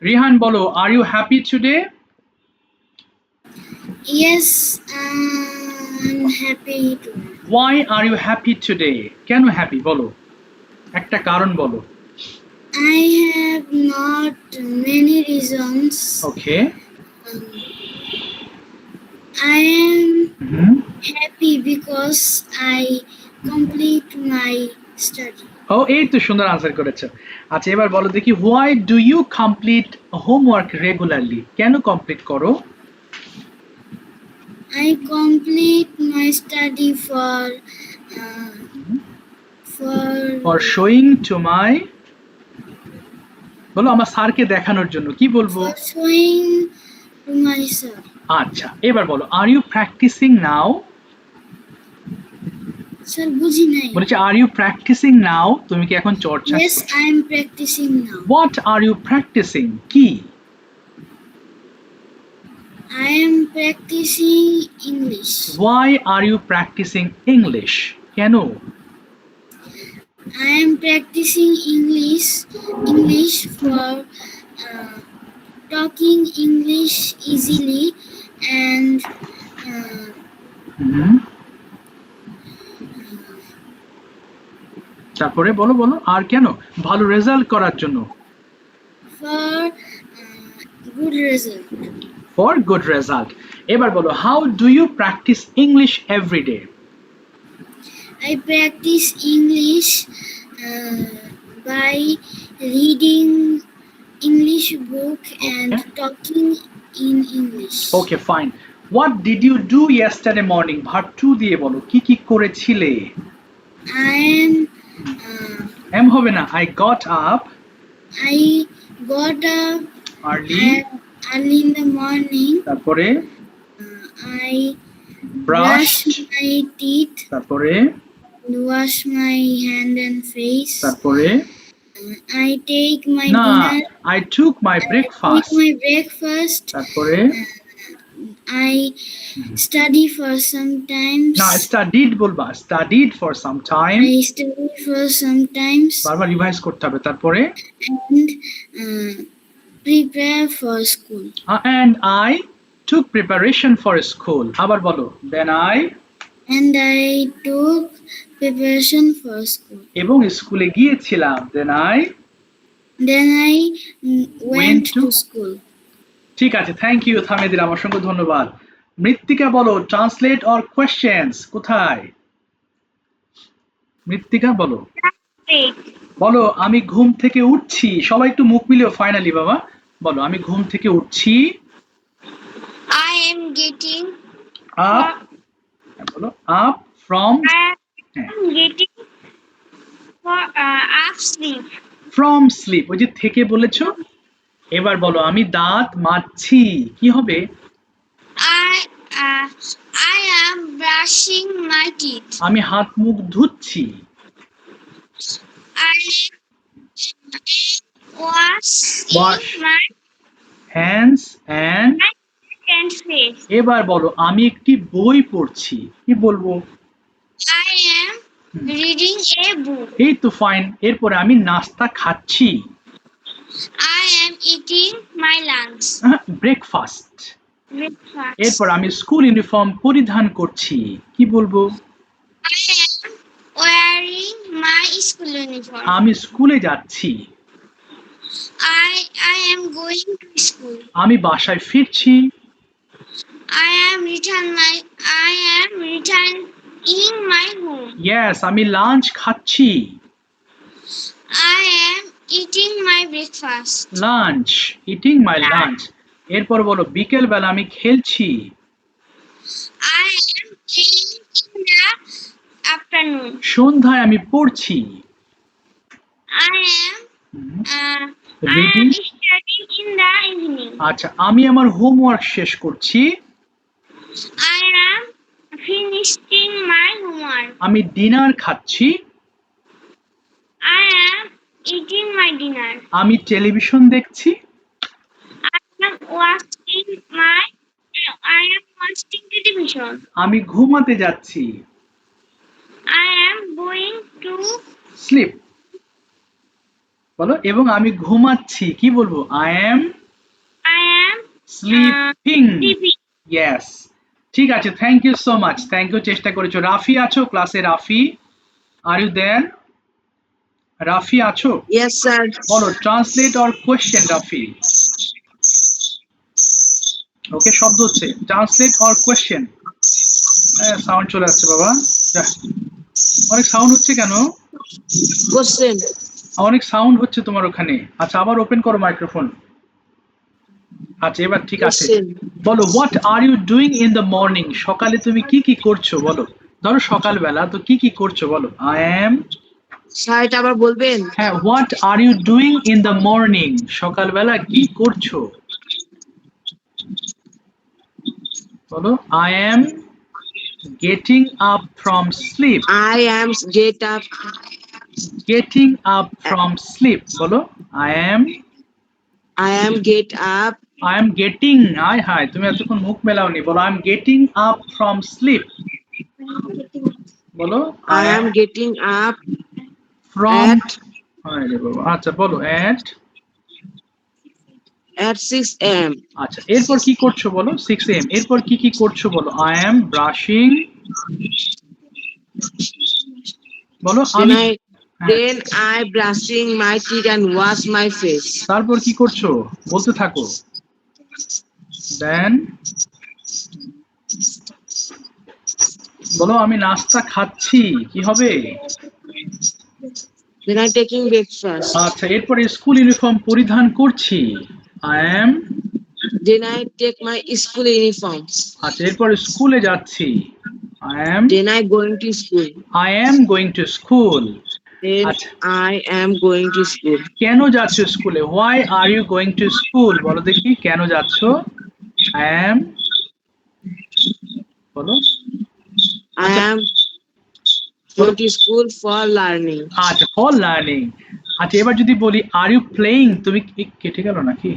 Rihan are are you happy টুডে? Yes, I'm happy to. Why are you happy today? কেন হ্যাপি বলো, একটা কারণ বলো। I have not many reasons. Okay, I am happy because I complete my study. ও এই তো সুন্দর আনসার করেছো। আচ্ছা, এবার বলো দেখি why do you complete homework regularly? কেন কমপ্লিট করো? I complete my study for for showing to my, বলো আমার স্যারকে দেখানোর জন্য, কি বলবো? showing to my sir. আচ্ছা, এবার বলো আর ইউ প্র্যাকটিসিং নাও? Sir, বুঝি নাই। বলেছে আর ইউ প্র্যাকটিসিং নাও, তুমি কি এখন চর্চা? Yes, I am practicing now. What are you practicing, কি? I am practicing English. Why are you practicing English? কেন? I am practicing English for talking English easily and তারপরে বলো বলো আর কেন? ভালো রেজাল্ট করার জন্য। for good result. For good result. এবার বলো how do you practice English everyday? I practice English by reading English book and talking in English. Okay fine. What did you do yesterday morning? Verb two দিয়ে বলো কি কি করেছিলে। I am M হবে না, I got up I got up early, early in the morning. তারপরে I brush, brush my teeth, তারপরে wash my hand and face. তারপরে I take my না, dinner, I took my take breakfast, my breakfast. তারপরে I study for some times. না studied বলবা, studied for some time, I study for some times বারবার revise করতে হবে। তারপরে and prepare for school. and I took preparation for school. আবার বলো then I, And I took preparation for school. এবং স্কুলে গিয়েছিলাম then I Then I went to to school. ঠিক আছে, থ্যাংক ইউ, থামিয়ে দিলাম, অসংখ্য ধন্যবাদ। মৃত্তিকা বলো ট্রান্সলেট অর কোয়েশ্চেন্স কোথায়? মৃত্তিকা বলো। বলো আমি ঘুম থেকে উঠছি, সবাই একটু মুখ মিলিও ফাইনালি বাবা। বলো আমি ঘুম থেকে উঠছি। I am getting আপ, বলো up from, getting up sleep. From sleep, ওই যে থেকে বলেছো। এবার বলো আমি দাঁত মাজছি, কি হবে? I am brushing my teeth. আমি হাত মুখ ধুচ্ছি। I wash Wash. my hands and and face. এবার বলো আমি একটি বই পড়ছি কি বলবো I am reading a book. এই তো ফাইন এরপরে আমি নাস্তা খাচ্ছি I am eating my lunch. Breakfast Breakfast. এরপর আমি স্কুল ইউনিফর্ম পরিধান করছি কি বলবো I am wearing my school uniform. আমি স্কুলে যাচ্ছি I am going to school. আমি বাসায় ফিরছি I am returning my home. Yes আমি লাঞ্চ খাচ্ছি I am eating my breakfast. Lunch eating my lunch এরপর বলো বিকেল বেলা আমি খেলছি I am playing in the afternoon. সন্ধ্যায় আমি পড়ছি I am reading studying in the evening. আচ্ছা আমি আমার হোমওয়ার্ক শেষ করছি I am finishing my homework. আমি ডিনার খাচ্ছি I am eating my dinner. আমি টেলিভিশন দেখছি I am watching television. আমি ঘুমাতে যাচ্ছি I am going to sleep বলো এবং আমি ঘুমাচ্ছি কি বলবো I am sleeping sleeping. Yes ঠিক আছে thank you so much thank you চেষ্টা করেছো রাফি আছো ক্লাসে Rafi are you there Rafi আছো Yes, sir. বলো translate or question Rafi okay শব্দ হচ্ছে ট্রান্সলেট অর কোয়েশ্চেন সাউন্ড চলে আসছে বাবা যাহ, অনেক সাউন্ড হচ্ছে কেন Question. অনেক সাউন্ড হচ্ছে তোমার ওখানে আচ্ছা আবার ওপেন করো মাইক্রোফোন আচ্ছা এবার ঠিক আছে Question. বলো what are you doing in the morning সকালে তুমি কি কি করছো বলো ধরো সকালবেলা তো কি কি করছো বলো আই এম স্যার এটা আবার বলবেন হ্যাঁ what are you doing in the morning সকালবেলা কি করছো বলো I am getting up from sleep I am get up. Getting up from sleep বলো I am Get up. I am getting হাই তুমি এতক্ষণ মুখ মেলাওনি বলো I am getting up from sleep বলো I am getting up from at আরে বাবা আচ্ছা বলো at 6 a.m. আচ্ছা এরপর কি করছো বলো 6 am এরপর কি কি করছো বলো I am brushing বলো আমি Then I brushing my teeth and wash my face. তারপর কি করছো বলতে থাকো then বলো আমি নাস্তা খাচ্ছি কি হবে Then I taking breakfast. আচ্ছা এরপরে স্কুল ইউনিফর্ম পরিধান করছি I am Then I take my school uniform. আচ্ছা এরপরে স্কুলে যাচ্ছি I am Then I going to school. Going to school Then আচ্ছা I am going to school. কেন যাচ্ছ স্কুলে why are you going to school বলো দেখি কেন যাচ্ছ আই এম বলো I am going to school for learning. আচ্ছা ফর লার্নিং আচ্ছা এবার যদি বলি আর ইউ প্লেইং তুমি কেটে গেল নাকি